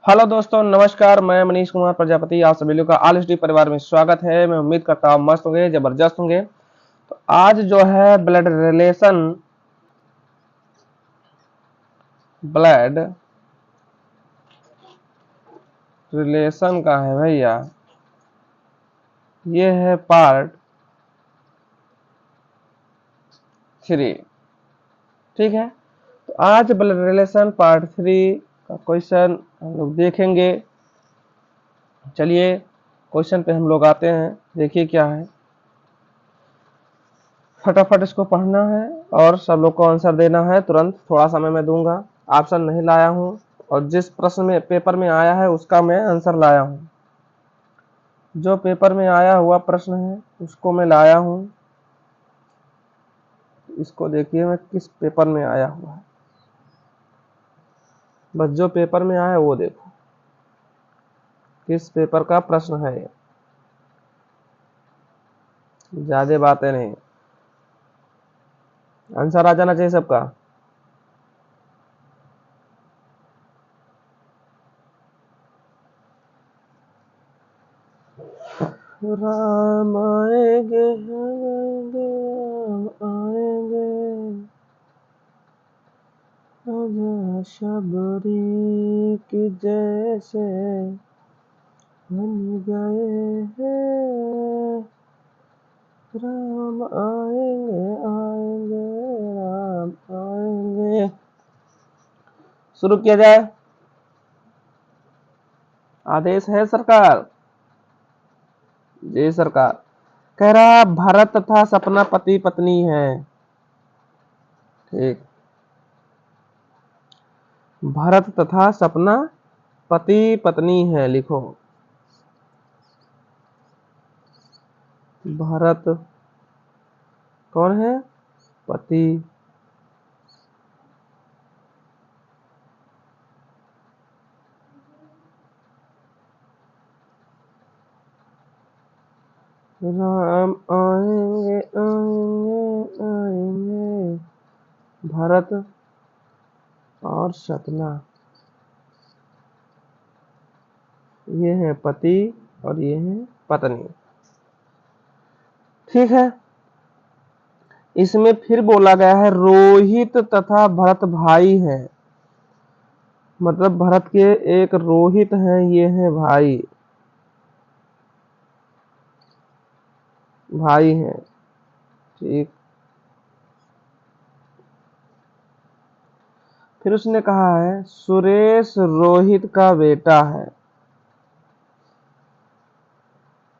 Hello दोस्तों, नमस्कार। मैं मनीष कुमार प्रजापति, आप सभी लोग का ऑल एचडी परिवार में स्वागत है। मैं उम्मीद करता हूँ मस्त होंगे, जबरदस्त होंगे। तो आज जो है ब्लड रिलेशन का है भैया। ये है पार्ट 3। ठीक है, तो आज ब्लड रिलेशन पार्ट 3 का क्वेश्चन हम लोग देखेंगे। चलिए क्वेश्चन पे हम लोग आते हैं। देखिए क्या है, फटाफट इसको पढ़ना है और सब लोग को आंसर देना है तुरंत। थोड़ा समय मैं दूंगा, ऑप्शन नहीं लाया हूं, और जिस प्रश्न में पेपर में आया है उसका मैं आंसर लाया हूं। जो पेपर में आया हुआ प्रश्न है उसको मैं लाया हूं। इसको देखिए मैं किस पेपर में आया हुआ है, बस जो पेपर में आया है वो देखो किस पेपर का प्रश्न है। ज्यादा बातें नहीं, आंसर आ जाना चाहिए सबका। राम आएंगे आएंगे राम आएंगे, आजा शबरी की जैसे बन गए हैं। राम आएंगे आएंगे राम आएंगे। शुरू किया जाए। आदेश है सरकार। जी सरकार। कह रहा भरत तथा सपना पति पत्नी है। ठीक, भरत तथा सपना पति पत्नी है। लिखो भरत कौन है? पति। राम आएंगे आएंगे आएंगे, भरत और सपना ये है पति और ये है पत्नी। ठीक है, इसमें फिर बोला गया है रोहित तथा भरत भाई है। मतलब भरत के एक रोहित है, ये है भाई, भाई है। ठीक, फिर उसने कहा है सुरेश रोहित का बेटा है।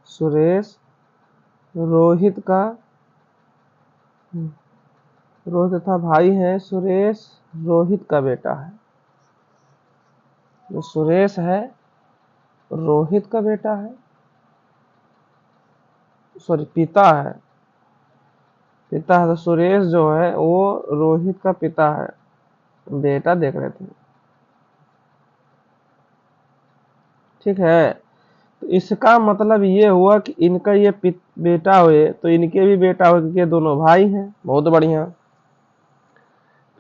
सुरेश रोहित का, रोहित तथा भाई है, सुरेश रोहित का बेटा है। जो सुरेश है रोहित का बेटा है, सॉरी पिता है। पिता है तो सुरेश जो है वो रोहित का पिता है, बेटा देख रहे थे। ठीक है, तो इसका मतलब ये हुआ कि इनका ये बेटा हुए तो इनके भी बेटा हुए, क्योंकि ये दोनों भाई हैं। बहुत बढ़िया।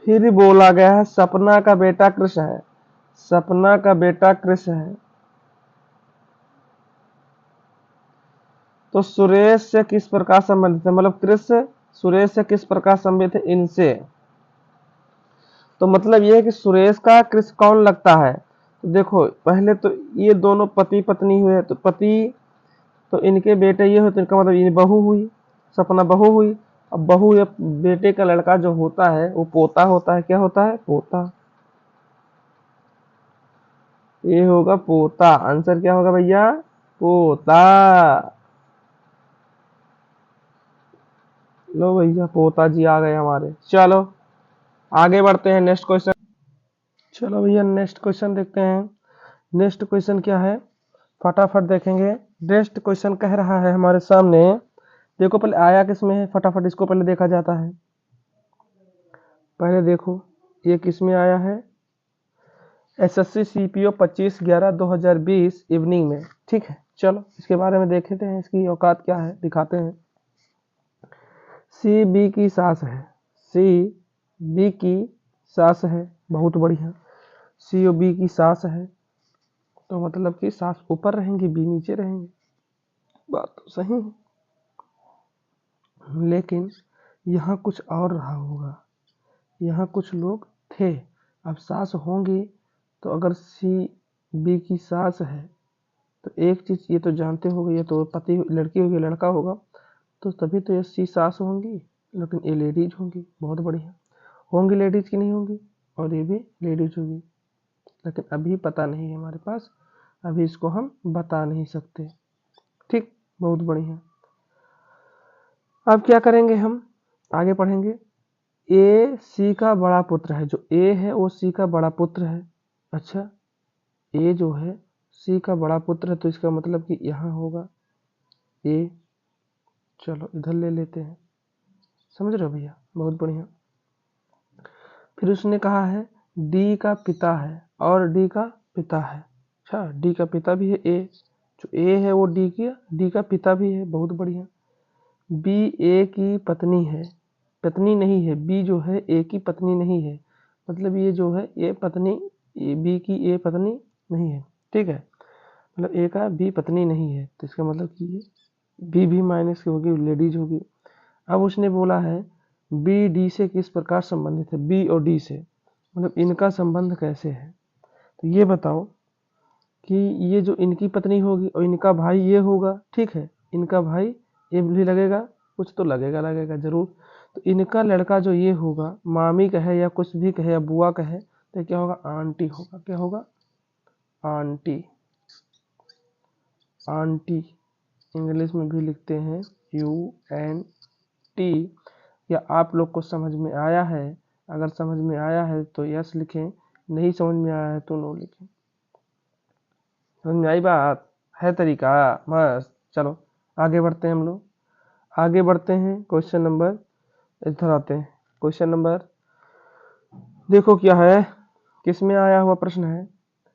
फिर बोला गया है सपना का बेटा कृष्ण है। सपना का बेटा कृष्ण है, तो सुरेश से किस प्रकार संबंधित है? मतलब कृष्ण सुरेश से किस प्रकार संबंधित है? इनसे। तो मतलब ये है कि सुरेश का कृष्ण कौन लगता है? तो देखो पहले तो ये दोनों पति पत्नी हुए, तो पति तो इनके बेटे ये हुए, तो इनका मतलब ये बहू हुई, सपना बहू हुई। अब बहू या बेटे का लड़का जो होता है वो पोता होता है। क्या होता है? पोता। ये होगा पोता। आंसर क्या होगा भैया? पोता। लो भैया, पोता जी आ गए हमारे। चलो आगे बढ़ते हैं, नेक्स्ट क्वेश्चन। चलो भैया नेक्स्ट क्वेश्चन देखते हैं। नेक्स्ट क्वेश्चन क्या है, फटाफट देखेंगे। नेक्स्ट क्वेश्चन कह रहा है हमारे सामने, देखो पहले आया किसमें है, फटाफट इसको पहले देखा जाता है। पहले देखो ये किसमें आया है, एसएससी सीपीओ 25/11/2020 इवनिंग में। ठीक है, चलो इसके बारे में देखते हैं, इसकी औकात क्या है दिखाते हैं। सी बी की सास है। सी बी की सास है, बहुत बढ़िया। सी ओ बी की सास है। तो मतलब कि सांस ऊपर रहेंगी, बी नीचे रहेंगे। बात तो सही है, लेकिन यहाँ कुछ और रहा होगा। यहाँ कुछ लोग थे, अब सांस होंगी तो अगर सी बी की सांस है तो एक चीज़ ये तो जानते हो गए, ये तो पति लड़की होगी लड़का होगा, तो तभी तो ये सी सांस होंगी, लेकिन ये लेडीज होंगी। बहुत बढ़िया, होंगी लेडीज की नहीं होंगी, और ये भी लेडीज होगी, लेकिन अभी पता नहीं है हमारे पास, अभी इसको हम बता नहीं सकते। ठीक, बहुत बढ़िया। अब क्या करेंगे, हम आगे पढ़ेंगे। ए सी का बड़ा पुत्र है, जो ए है वो सी का बड़ा पुत्र है। अच्छा, ए जो है सी का बड़ा पुत्र है, तो इसका मतलब कि यहाँ होगा ए। चलो इधर ले लेते हैं, समझ रहे हो भैया, बहुत बढ़िया। फिर उसने कहा है डी का पिता है और डी का पिता है। अच्छा, डी का पिता भी है ए, जो ए है वो डी का पिता भी है, बहुत बढ़िया। बी ए की पत्नी है, पत्नी नहीं है, बी जो है ए की पत्नी नहीं है, मतलब ये जो है ए पत्नी, बी की ए पत्नी नहीं है, ठीक है, मतलब ए का बी पत्नी नहीं है, तो इसका मतलब कि ये बी भी माइनस की होगी, लेडीज होगी। अब उसने बोला है बी डी से किस प्रकार संबंधित है, बी और डी से, मतलब इनका संबंध कैसे है, तो ये बताओ कि ये जो इनकी पत्नी होगी और इनका भाई ये होगा, ठीक है, इनका भाई ये भी लगेगा, कुछ तो लगेगा जरूर, तो इनका लड़का जो ये होगा, मामी कहे या कुछ भी कहे या बुआ कहे, तो क्या होगा, आंटी होगा। क्या होगा, आंटी। आंटी इंग्लिश में भी लिखते हैं UNT। या आप लोग को समझ में आया है, अगर समझ में आया है तो यस लिखें, नहीं समझ में आया है तो नो लिखें। समझ में आई बात, है तरीका, मस्त। चलो आगे बढ़ते हैं हम लोग, आगे बढ़ते हैं। क्वेश्चन नंबर, इधर आते हैं, क्वेश्चन नंबर देखो क्या है, किस में आया हुआ प्रश्न है,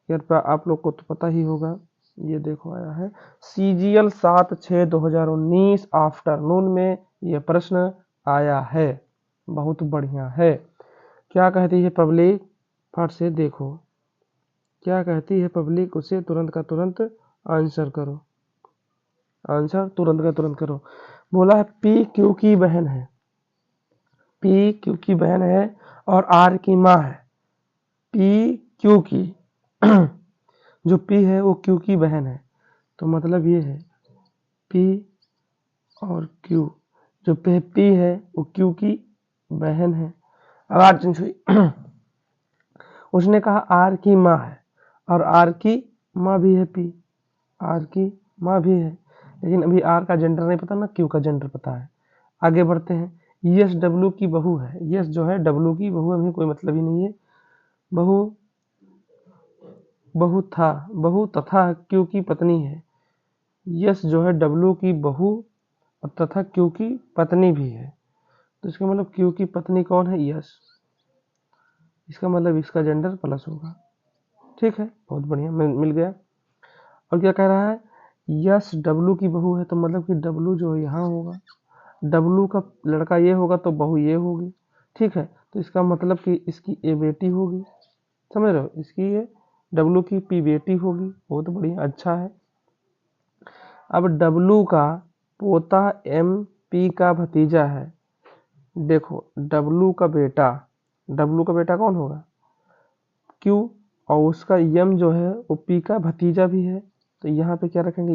यार आप लोग को तो पता ही होगा। ये देखो आया है CGL 7/6/2019 आफ्टरनून में ये प्रश्न आया है, बहुत बढ़िया है। क्या कहती है पब्लिक, फट से देखो क्या कहती है पब्लिक, उसे तुरंत का तुरंत आंसर करो, आंसर तुरंत का तुरंत करो। बोला है पी क्यू की बहन है, पी क्यू की बहन है और आर की माँ है। पी क्यू की जो पी है वो क्यू की बहन है, तो मतलब ये है पी और क्यू, जो पी है वो क्यू की बहन है। अब आर चेंज हुई उसने कहा आर की माँ है, और आर की माँ भी है पी, आर की माँ भी है, लेकिन अभी आर का जेंडर नहीं पता ना, क्यू का जेंडर पता है। आगे बढ़ते हैं। यस डब्लू की बहू है, यस जो है डब्लू की बहू, अभी कोई मतलब ही नहीं है, बहू तथा क्यू की पत्नी है। यस जो है डब्लू की बहू और तथा क्यू की पत्नी भी है, तो इसका मतलब क्यू की पत्नी कौन है, यस, इसका मतलब इसका जेंडर प्लस होगा। ठीक है, बहुत बढ़िया, मिल गया। और क्या कह रहा है, यस डब्लू की बहू है, तो मतलब कि डब्लू जो है यहाँ होगा, डब्लू का लड़का ये होगा तो बहू ये होगी, ठीक है, तो इसका मतलब कि इसकी ए बेटी होगी, समझ रहे हो, इसकी ये डब्लू की पी बेटी होगी, बहुत बढ़िया, अच्छा है। अब डब्लू का पोता एम पी का भतीजा है, देखो डब्लू का बेटा कौन होगा, क्यू, और उसका यम जो है वो पी का भतीजा भी है, तो यहाँ पे क्या रखेंगे,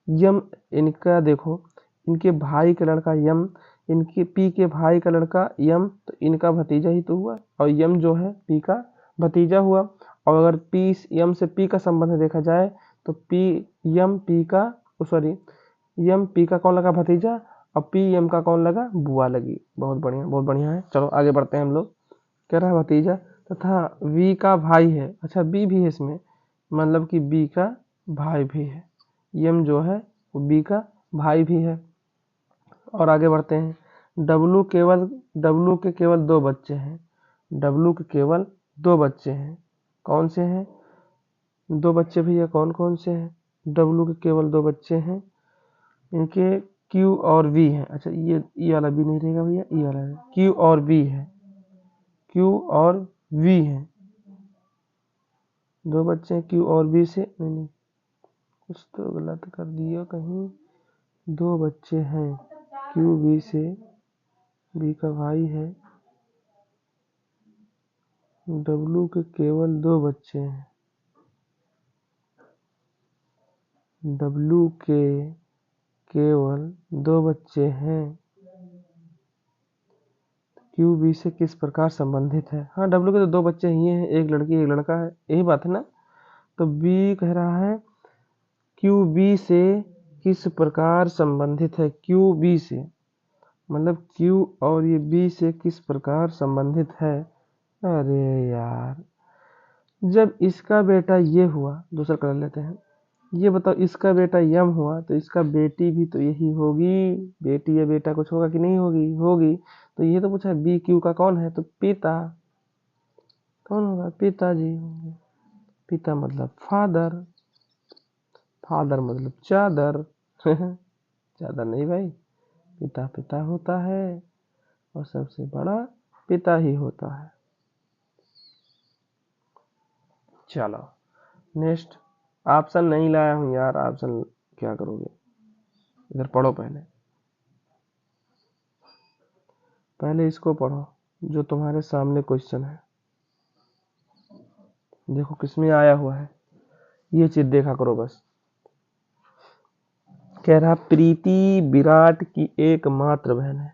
यम इनका देखो, इनके भाई का लड़का यम, इनके पी के भाई का लड़का यम, तो इनका भतीजा ही तो हुआ, और यम जो है पी का भतीजा हुआ। और अगर पी यम से पी का संबंध देखा जाए तो पी यम पी का सॉरी यम पी का कौन लगा, भतीजा, और पी एम का कौन लगा, बुआ लगी। बहुत बढ़िया, बहुत बढ़िया है। चलो आगे बढ़ते हैं हम लोग। कह रहा है भतीजा तथा वी का भाई है, अच्छा बी भी है इसमें, मतलब कि बी का भाई भी है, एम जो है वो बी का भाई भी है। और आगे बढ़ते हैं। डब्लू के केवल 2 बच्चे हैं, डब्लू के केवल 2 बच्चे हैं, कौन से हैं 2 बच्चे भैया, कौन कौन से हैं, डब्लू के केवल 2 बच्चे हैं, इनके क्यू और वी है, अच्छा ये वाला बी नहीं रहेगा भैया, ये वाला है, क्यू और वी है, क्यू और वी है, दो बच्चे हैं क्यू और बी से, नहीं कुछ तो गलत कर दिया कहीं। दो बच्चे हैं क्यू बी से, बी का भाई है, डब्लू के केवल दो बच्चे हैं, डब्लू के केवल दो बच्चे हैं, क्यू बी से किस प्रकार संबंधित है। हाँ, डब्लू के तो दो बच्चे ही हैं, एक लड़की एक लड़का है, यही बात है ना। तो बी कह रहा है क्यू बी से किस प्रकार संबंधित है, क्यू बी से मतलब क्यू और ये बी से किस प्रकार संबंधित है। अरे यार, जब इसका बेटा ये हुआ, दूसरा कर लेते हैं, ये बताओ इसका बेटा यम हुआ तो इसका बेटी भी तो यही होगी, बेटी या बेटा कुछ होगा कि नहीं होगी, होगी। तो ये तो पूछा है बी क्यू का कौन है, तो पिता, कौन होगा, पिताजी होंगे। पिता मतलब फादर, फादर मतलब चादर चादर नहीं भाई, पिता पिता होता है और सबसे बड़ा पिता ही होता है। चलो नेक्स्ट, ऑप्शन नहीं लाया हूँ यार, ऑप्शन क्या करोगे, इधर पढ़ो पहले, पहले इसको पढ़ो जो तुम्हारे सामने क्वेश्चन है, देखो किसमें आया हुआ है, ये चीज देखा करो बस। कह रहा प्रीति विराट की एकमात्र बहन है,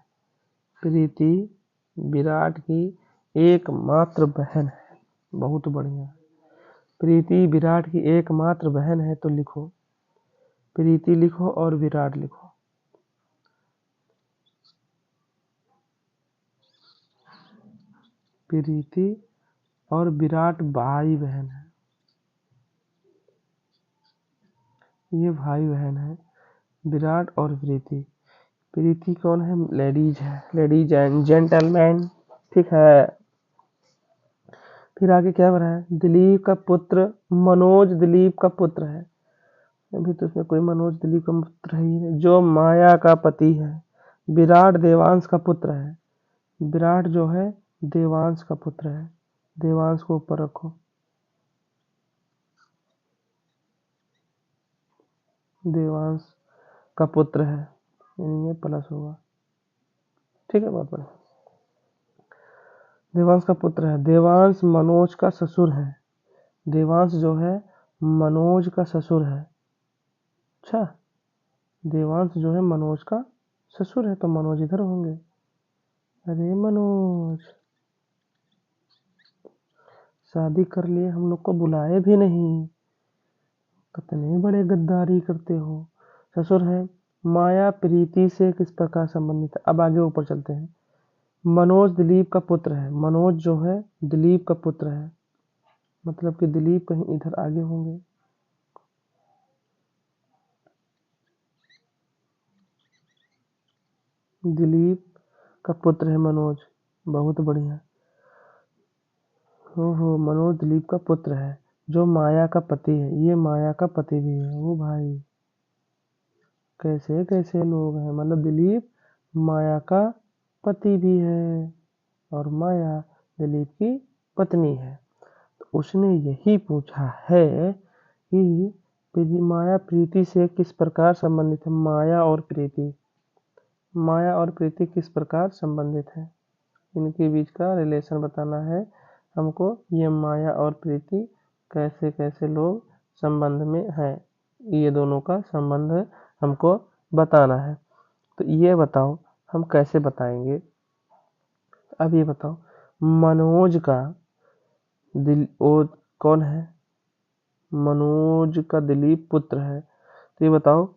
प्रीति विराट की एकमात्र बहन है, बहुत बढ़िया। प्रीति विराट की एकमात्र बहन है तो लिखो, प्रीति लिखो और विराट लिखो। प्रीति और विराट भाई बहन है, ये भाई बहन है, विराट और प्रीति। प्रीति कौन है, लेडीज है, लेडीज एंड जेंटलमैन, ठीक है। फिर आगे क्या बना है, दिलीप का पुत्र मनोज दिलीप का पुत्र है, अभी तो इसमें कोई मनोज दिलीप का पुत्र है ही नहीं, जो माया का पति है। विराट देवांश का पुत्र है, विराट जो है देवांश का पुत्र है, देवांश को ऊपर रखो, देवांश का पुत्र है, ये प्लस होगा, ठीक है, बहुत बढ़िया। देवांश का पुत्र है, देवांश मनोज का ससुर है, देवांश जो है मनोज का ससुर है। अच्छा, देवांश जो है मनोज का ससुर है तो मनोज इधर होंगे। अरे मनोज, शादी कर लिए, हम लोग को बुलाए भी नहीं, कितने बड़े गद्दारी करते हो। ससुर है, माया प्रीति से किस प्रकार संबंधित है। अब आगे ऊपर चलते हैं, मनोज दिलीप का पुत्र है, मनोज जो है दिलीप का पुत्र है, मतलब कि दिलीप कहीं इधर आगे होंगे। दिलीप का पुत्र है मनोज, बहुत बढ़िया। हो मनोज दिलीप का पुत्र है, जो माया का पति है, ये माया का पति भी है। वो भाई कैसे कैसे लोग हैं, मतलब दिलीप माया का पति भी है और माया दिलीप की पत्नी है। तो उसने यही पूछा है कि माया प्रीति से किस प्रकार संबंधित है, माया और प्रीति, माया और प्रीति किस प्रकार संबंधित है, इनके बीच का रिलेशन बताना है हमको। ये माया और प्रीति कैसे कैसे लोग संबंध में हैं, ये दोनों का संबंध हमको बताना है। तो ये बताओ हम कैसे बताएंगे। अब ये बताओ, मनोज का वो कौन है, मनोज का दिलीप पुत्र है, तो ये बताओ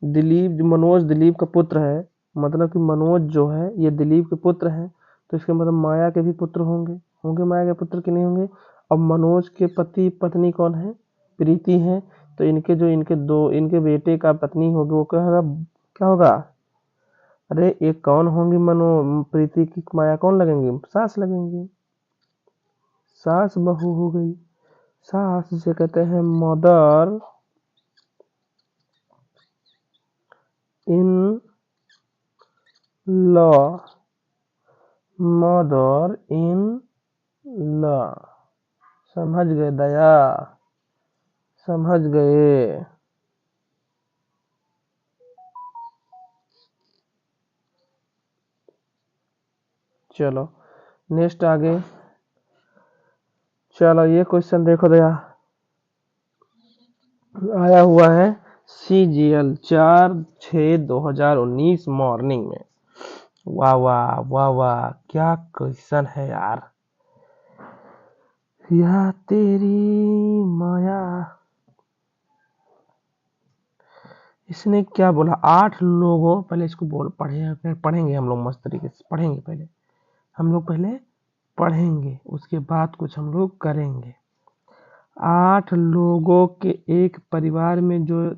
दिलीप, मनोज दिलीप का पुत्र है, मतलब कि मनोज जो है ये दिलीप के पुत्र हैं, तो इसके मतलब माया के भी पुत्र होंगे, होंगे माया के पुत्र कि नहीं होंगे। अब मनोज के पति पत्नी कौन है, प्रीति है, तो इनके जो इनके बेटे का पत्नी होगी वो क्या होगा, क्या होगा, अरे एक कौन होंगी, प्रीति की माया कौन लगेंगी, सास लगेंगी, सास बहू हो गई। सास जिसे कहते हैं mother in law, mother in law, समझ गए दया, समझ गए। चलो नेक्स्ट आगे। चलो ये क्वेश्चन देखो दया, आया हुआ है CGL 4/6/2019 मॉर्निंग में। वाह वाह वाह वाह, क्या क्वेश्चन है यार। या तेरी माया, इसने क्या बोला, 8 लोगों, पहले इसको पढ़ेंगे हम लोग मस्त तरीके से पढ़ेंगे। पहले पढ़ेंगे, उसके बाद कुछ हम लोग करेंगे। 8 लोगों के एक परिवार में जो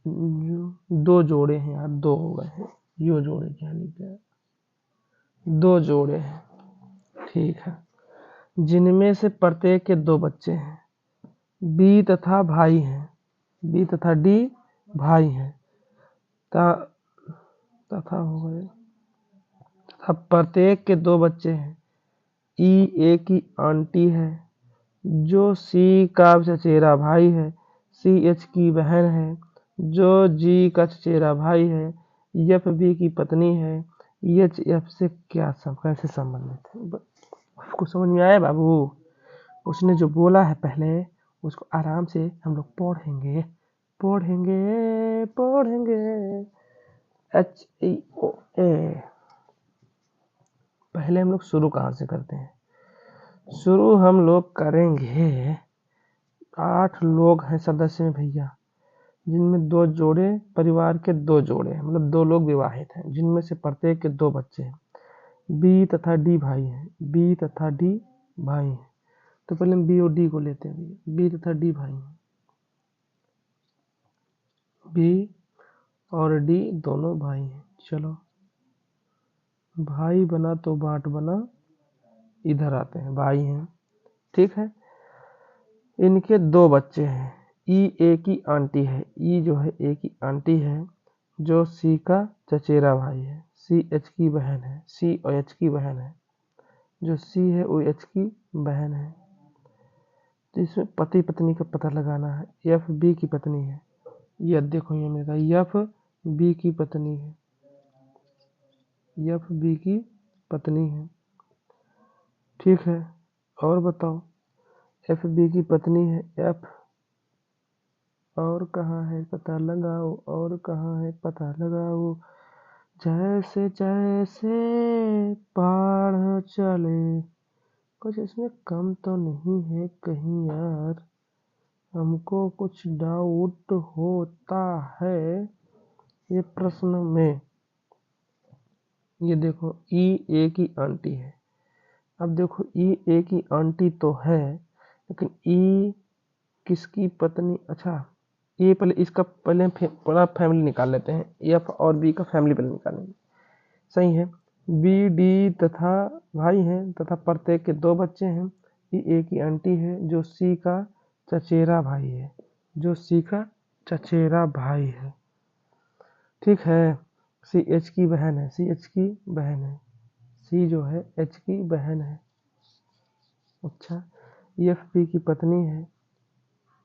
2 जोड़े हैं यार, 2 हो गए हैं, यो जोड़े क्या लिखा, 2 जोड़े हैं, ठीक है, जिनमें से प्रत्येक के 2 बच्चे हैं, बी तथा भाई हैं, बी तथा डी भाई हैं, तथा हो गए, तथा प्रत्येक के 2 बच्चे हैं। ई ए की आंटी है, जो सी का चचेरा भाई है, सी एच की बहन है, जो जी का चचेरा भाई है, एफ बी की पत्नी है, एच एफ से कैसे संबंधित है। आपको समझ में आया बाबू? उसने जो बोला है पहले उसको आराम से हम लोग पढ़ेंगे पढ़ेंगे पढ़ेंगे। HEOA। पहले हम लोग शुरू कहाँ से करते हैं? शुरू हम लोग करेंगे, 8 लोग हैं सदस्य में भैया, जिनमें 2 जोड़े, परिवार के 2 जोड़े हैं, मतलब 2 लोग विवाहित हैं, जिनमें से प्रत्येक के 2 बच्चे हैं। बी तथा डी भाई हैं, बी तथा डी भाई हैं। तो पहले हम बी और डी को लेते हैं। बी तथा डी भाई हैं, बी और डी दोनों भाई हैं। चलो भाई बना तो बाट बना, इधर आते हैं, भाई हैं, ठीक है। इनके 2 बच्चे हैं। ई ए की आंटी है, ई जो है ए की आंटी है, जो सी का चचेरा भाई है, सी एच की बहन है, सी ओ एच की बहन है, जो सी है ओ एच की बहन है। तो इसमें पति पत्नी का पता लगाना है। एफ बी की पत्नी है, ये देखो ये मेरा एफ बी की पत्नी है, एफ बी की पत्नी है, ठीक है। और बताओ, एफ बी की पत्नी है, एफ और कहाँ है पता लगाओ, और कहाँ है पता लगाओ। जैसे जैसे बाढ़ चले, कुछ इसमें कम तो नहीं है कहीं यार, हमको कुछ डाउट होता है ये प्रश्न में। ये देखो ई ए की आंटी है, अब देखो ई ए की आंटी तो है, लेकिन ई किसकी पत्नी, अच्छा ये पहले इसका पहले पूरा फैमिली निकाल लेते हैं, एफ और बी का फैमिली पहले निकालेंगे, सही है। बी डी तथा भाई हैं, तथा प्रत्येक के 2 बच्चे हैं। ई ए की आंटी है, जो सी का चचेरा भाई है, जो सी का चचेरा भाई है, ठीक है। सी एच की बहन है, सी एच की बहन है, सी जो है एच की बहन है, अच्छा। एफ बी की पत्नी है,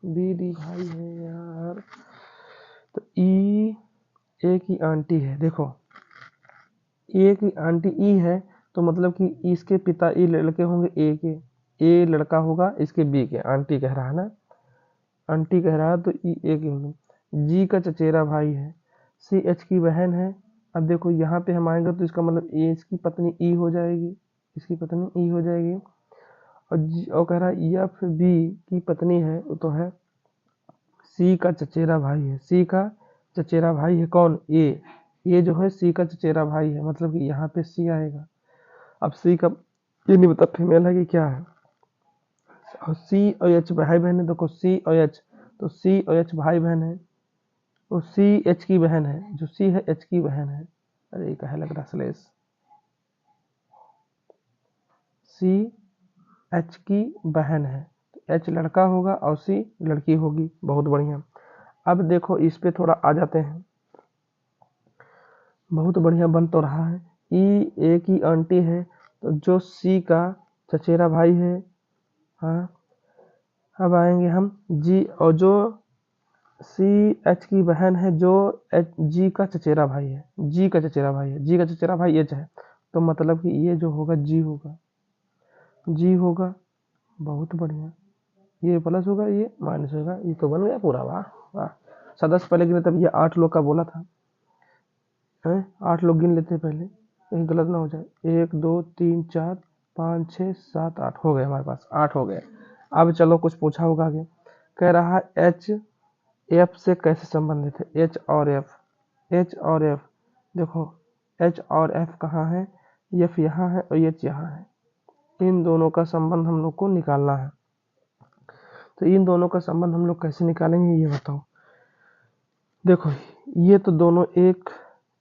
बी डी भाई है यार। तो ई ए की आंटी है, देखो ए की आंटी ई है, तो मतलब कि इसके पिता ई लड़के होंगे ए के, ए लड़का होगा इसके बी के, आंटी कह रहा है ना, आंटी कह रहा है, तो ई ए के होंगे। जी का चचेरा भाई है, सी एच की बहन है। अब देखो यहाँ पे हम आएंगे तो इसका मतलब ए इसकी पत्नी ई हो जाएगी, इसकी पत्नी ई हो जाएगी। और कह रहा है एफ बी की पत्नी है, वो तो है सी का चचेरा भाई है, सी का चचेरा भाई है कौन, ए जो है सी का चचेरा भाई है, मतलब कि यहाँ पे सी आएगा। अब सी का ये नहीं बता फीमेल है कि क्या है, और सी और एच भाई बहन है, देखो सी और एच, तो सी और एच भाई बहन है, वो सी एच की बहन है, जो सी है एच की बहन है। अरे ये कहे लग रहा स्लेस, सी एच की बहन है, तो एच लड़का होगा और सी लड़की होगी, बहुत बढ़िया। अब देखो इस पे थोड़ा आ जाते हैं, बहुत बढ़िया बन तो रहा है। ई ए की आंटी है, तो जो सी का चचेरा भाई है, हाँ, अब आएंगे हम जी, और जो सी एच की बहन है, जो जी का चचेरा भाई है, जी का चचेरा भाई है, जी का चचेरा भाई एच है, तो मतलब कि ये जो होगा जी होगा, जी होगा। बहुत बढ़िया, ये प्लस होगा, ये माइनस होगा, ये तो बन गया पूरा। वाह वाह। सदस्य पहले गिने तब ये 8 लोग का बोला था, हैं 8 लोग गिन लेते हैं पहले, कहीं गलत ना हो जाए। 1 2 3 4 5 6 7 8 हो गए, हमारे पास 8 हो गए। अब चलो कुछ पूछा होगा आगे, कह रहा एच एफ से कैसे संबंधित है, एच और एफ, एच और एफ। देखो एच और एफ कहाँ है, एफ यहाँ है और एच यहाँ है, इन दोनों का संबंध हम लोग को निकालना है। तो इन दोनों का संबंध हम लोग कैसे निकालेंगे ये बताओ। देखो ये तो दोनों एक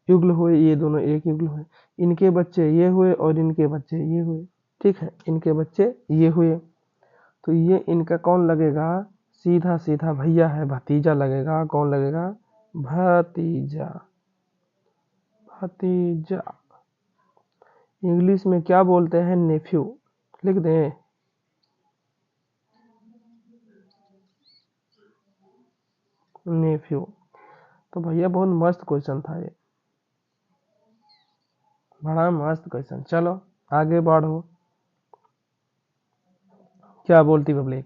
युगल हुए, ये दोनों एक युगल हुए, इनके बच्चे ये हुए और इनके बच्चे ये हुए, ठीक है, इनके बच्चे ये हुए, तो ये इनका कौन लगेगा, सीधा सीधा भैया है, भतीजा लगेगा। कौन लगेगा, भतीजा, भतीजा। इंग्लिश में क्या बोलते हैं, नेफ्यू, लिख दें। नेफ्यू। तो भैया बहुत मस्त क्वेश्चन था ये, बड़ा मस्त क्वेश्चन। चलो आगे बढ़ो, क्या बोलती पब्लिक,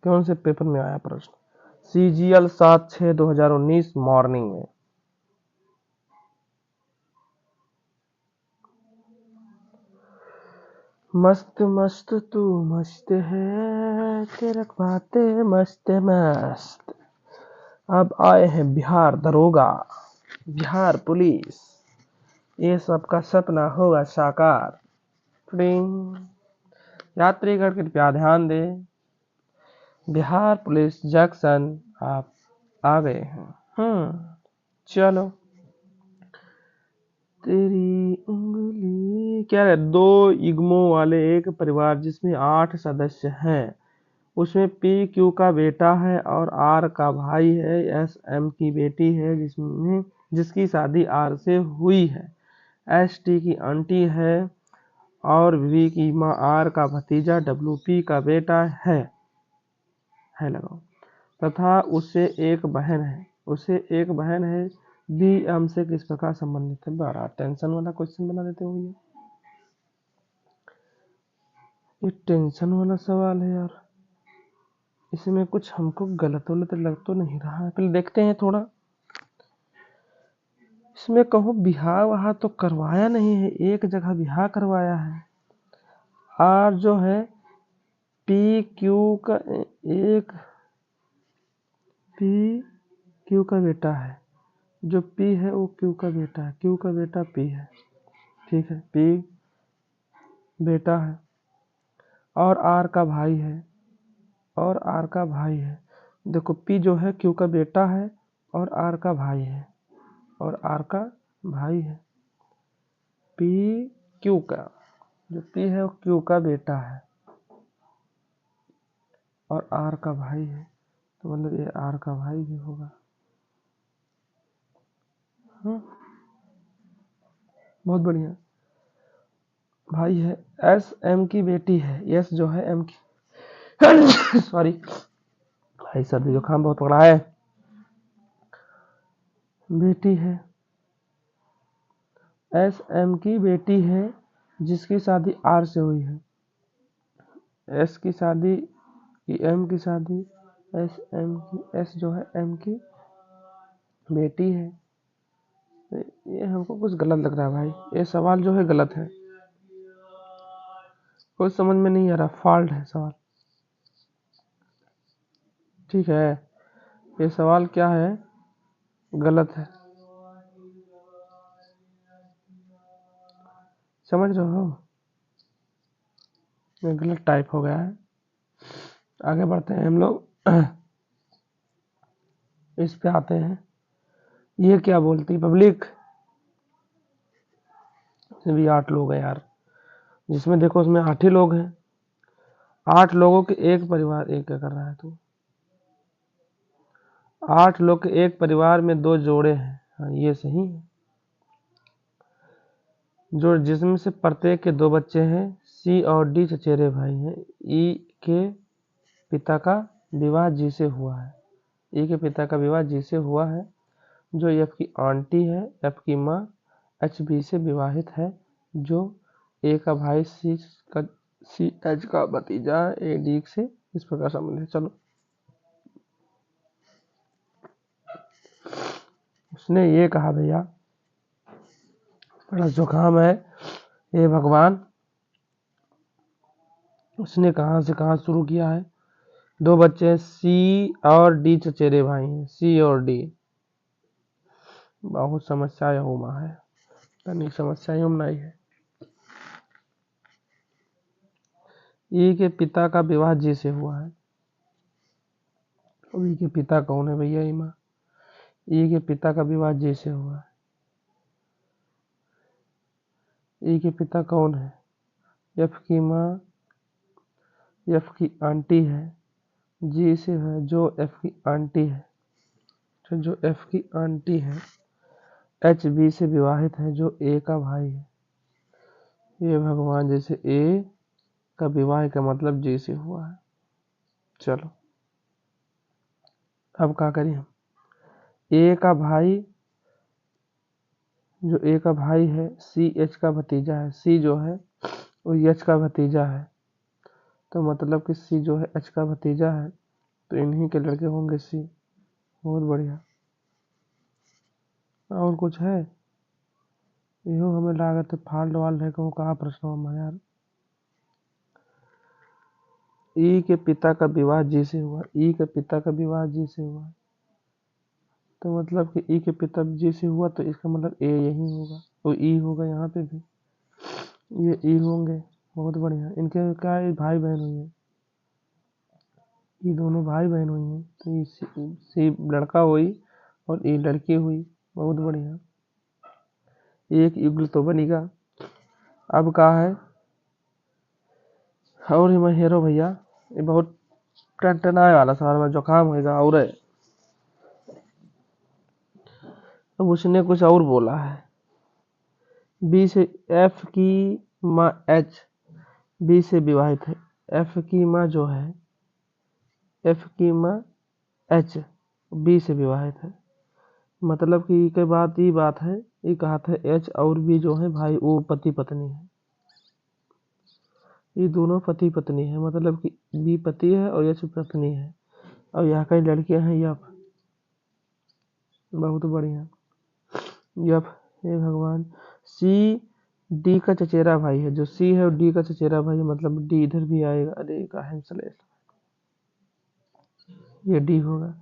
कौन से पेपर में आया प्रश्न, CGL 7/6/2019 मॉर्निंग में। मस्त मस्त तू मस्त है, तेरे बातें मस्त मस्त। अब आए हैं बिहार दरोगा, बिहार पुलिस, ये सबका सपना होगा साकार। यात्रीगण कृपया ध्यान दें, बिहार पुलिस जंक्शन आप आ गए हैं। चलो, तेरी उंगली क्या है, 2 इग्मो वाले एक परिवार जिसमें 8 सदस्य हैं, उसमें PQ का बेटा है और R का भाई है, SM की बेटी है जिसकी शादी R से हुई है, ST की आंटी है और V की माँ, R का भतीजा WP का बेटा है लगाओ, तथा उससे एक बहन है, उसे एक बहन है। B हमसे किस प्रकार संबंधित है, बड़ा टेंशन वाला क्वेश्चन बना देते हो ये टेंशन वाला सवाल है यार, इसमें कुछ हमको गलत लग तो नहीं रहा है, पहले देखते हैं थोड़ा। इसमें कहो बिहार वहां तो करवाया नहीं है, एक जगह बिहार करवाया है। और जो है PQ का एक, PQ का बेटा है, जो P है वो Q का बेटा है, Q का बेटा P है, ठीक है, P बेटा है और R का भाई है, और R का भाई है। देखो P जो है Q का बेटा है और R का भाई है, और R का भाई है। P Q का, जो P है वो Q का बेटा है और R का भाई है, तो मतलब ये R का भाई भी होगा। बहुत बढ़िया, भाई है। SM की बेटी है, S जो है M की सॉरी भाई, सर्दी जुकाम बहुत पड़ा है, बेटी है, SM की बेटी है जिसकी शादी R से हुई है, S की शादी, M की शादी, SM की, S जो है M की बेटी है। ये हमको कुछ गलत लग रहा है भाई, ये सवाल जो है गलत है, कुछ समझ में नहीं आ रहा, फॉल्ट है सवाल, ठीक है, ये सवाल क्या है, गलत है, समझ रहे हो, ये गलत टाइप हो गया है। आगे बढ़ते हैं हम लोग, इस पे आते हैं, ये क्या बोलती पब्लिक, इसमें भी 8 लोग हैं यार, जिसमें देखो उसमें 8 ही लोग हैं, 8 लोगों के एक परिवार, एक क्या कर रहा है तू, 8 लोग के एक परिवार में 2 जोड़े हैं, हाँ ये सही है, जो जिसमें से प्रत्येक के 2 बच्चे हैं, सी और डी चचेरे भाई हैं। ई के पिता का विवाह जी से हुआ है। ई के पिता का विवाह जी से हुआ है। जो एफ की आंटी है, एफ की माँ एच बी से विवाहित है। जो ए का भाई सी एच का भतीजा ए डी से इस प्रकार संबंध है। चलो, उसने ये कहा भैया, बड़ा जुकाम है, हे भगवान। उसने कहाँ से कहाँ शुरू किया है। दो बच्चे हैं, सी और डी चचेरे भाई हैं। सी और डी बहुत समस्या होमा है, तनिक समस्या नहीं है। ई के पिता का विवाह जी से हुआ है। ई के पिता कौन है भैया? ईमा ई के पिता का विवाह जी से हुआ है। ई के पिता कौन है? एफ की माँ एफ की आंटी है, जी से है। जो एफ की आंटी है, जो एफ की आंटी है एच बी से विवाहित है। जो ए का भाई है। ये भगवान, जैसे ए का विवाह का मतलब जी से हुआ है। चलो, अब क्या करें हम। ए का भाई, जो ए का भाई है सी एच का भतीजा है। सी जो है वो एच का भतीजा है, तो मतलब कि सी जो है एच का भतीजा है, तो इन्हीं के लड़के होंगे सी। बहुत बढ़िया। और कुछ है? इहो हमें लागत है फाल्ट वाल्ट है कहूँ कहाँ प्रश्न में यार। ई के पिता का विवाह जी से हुआ। ई के पिता का विवाह जी से हुआ, तो मतलब कि ई के पिता जी से हुआ, तो इसका मतलब ए यही होगा, तो ई होगा यहाँ पे भी, ये ई होंगे। बहुत बढ़िया। इनके क्या है, भाई बहन हुई है, ये दोनों भाई बहन हुई हैं, तो ये सी लड़का हुई और ये लड़की हुई। बहुत बढ़िया, एक युगल तो बनेगा। अब कहा है, और मैं हेरो भैया, ये बहुत टनटनाए वाला सवाल में जुकाम होगा। और अब उसने कुछ और बोला है। बी से एफ की माँ एच बी से विवाहित है। एफ की माँ जो है, एफ की माँ एच बी से विवाहित है। मतलब कि के बात ये बात है, ये कहा था एच और बी जो है भाई वो पति पत्नी है। ये दोनों पति पत्नी है, मतलब कि बी पति है और एच पत्नी है, और यहाँ कई लड़कियां हैं यफ। बहुत बढ़िया। यफ, हे भगवान। सी डी का चचेरा भाई है। जो सी है और डी का चचेरा भाई है, मतलब डी इधर भी आएगा। अरे का ये डी होगा।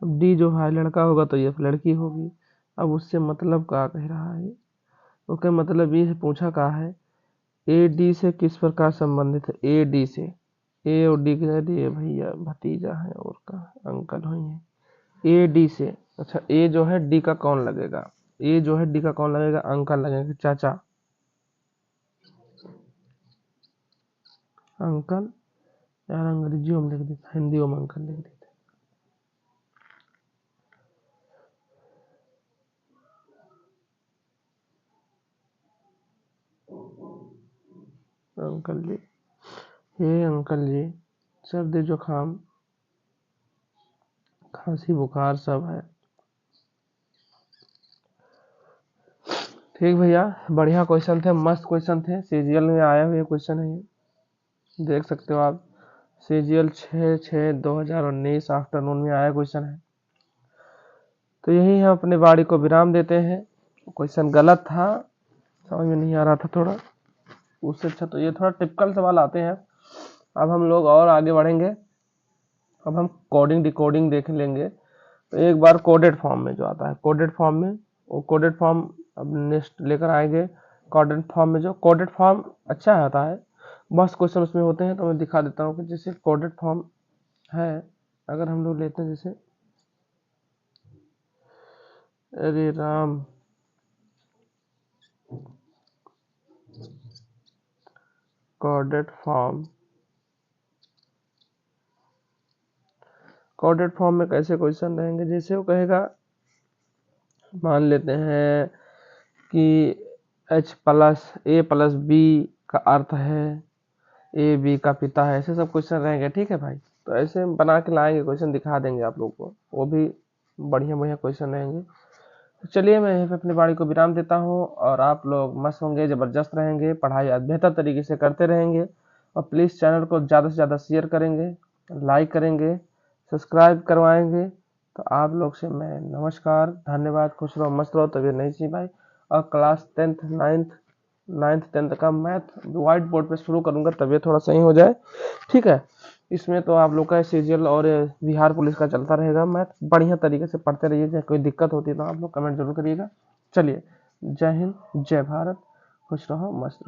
अब डी जो है लड़का होगा तो एफ लड़की होगी। अब उससे मतलब क्या कह रहा है? ओके, मतलब ये पूछा कहा है ए डी से किस प्रकार संबंधित है। ए डी से, ए और डी के ये भैया भतीजा है और का अंकल हुई है। ए डी से, अच्छा ए जो है डी का कौन लगेगा? ए जो है डी का कौन लगेगा? अंकल लगेगा, चाचा, अंकल। यार अंग्रेजियों में लिख देता, हिंदियों में अंकल लिख देता। अंकल जी, हे अंकल जी, सर्दी जुकाम खांसी बुखार सब है। ठीक भैया, बढ़िया क्वेश्चन थे, मस्त क्वेश्चन थे। सीजीएल में आए हुए क्वेश्चन है ये, देख सकते हो आप। सीजीएल 6/6/2019 आफ्टरनून में आया क्वेश्चन है। तो यही हम अपने बाड़ी को विराम देते हैं। क्वेश्चन गलत था, समझ में नहीं आ रहा था थोड़ा, उससे अच्छा तो ये थोड़ा टिपिकल सवाल आते हैं। अब हम लोग और आगे बढ़ेंगे। अब हम कोडिंग डिकोडिंग देख लेंगे। तो एक बार कोडेड फॉर्म में जो आता है, कोडेड फॉर्म में, वो कोडेड फॉर्म अब नेक्स्ट लेकर आएंगे। कोडेड फॉर्म में जो कोडेड फॉर्म अच्छा आता है, बस क्वेश्चन उसमें होते हैं। तो मैं दिखा देता हूँ कि जैसे कोडेड फॉर्म है, अगर हम लोग लेते हैं जैसे, अरे Ram, coded form, coded form में कैसे क्वेश्चन रहेंगे? जैसे वो कहेगा, मान लेते हैं कि H plus A plus B का अर्थ है ए बी का पिता है, ऐसे सब क्वेश्चन रहेंगे। ठीक है भाई, तो ऐसे बना के लाएंगे, क्वेश्चन दिखा देंगे आप लोग को, वो भी बढ़िया बढ़िया क्वेश्चन रहेंगे। तो चलिए मैं यहीं पे अपनी बाड़ी को विराम देता हूँ, और आप लोग मस्त होंगे, ज़बरदस्त रहेंगे, पढ़ाई आज बेहतर तरीके से करते रहेंगे, और प्लीज़ चैनल को ज़्यादा से ज़्यादा शेयर करेंगे, लाइक करेंगे, सब्सक्राइब करवाएंगे। तो आप लोग से मैं नमस्कार, धन्यवाद, खुश रहो, मस्त रहो, तबीयत नहीं सी भाई। और क्लास 10th 9th 10th का मैथ व्हाइट बोर्ड पे शुरू करूँगा, तबीयत थोड़ा सही हो जाए। ठीक है, इसमें तो आप लोग का सीजीएल और बिहार पुलिस का चलता रहेगा मैथ, बढ़िया तरीके से पढ़ते रहिए। चाहे कोई दिक्कत होती है तो आप लोग कमेंट जरूर करिएगा। चलिए, जय हिंद, जय भारत, खुश रहो, मस्त रहो।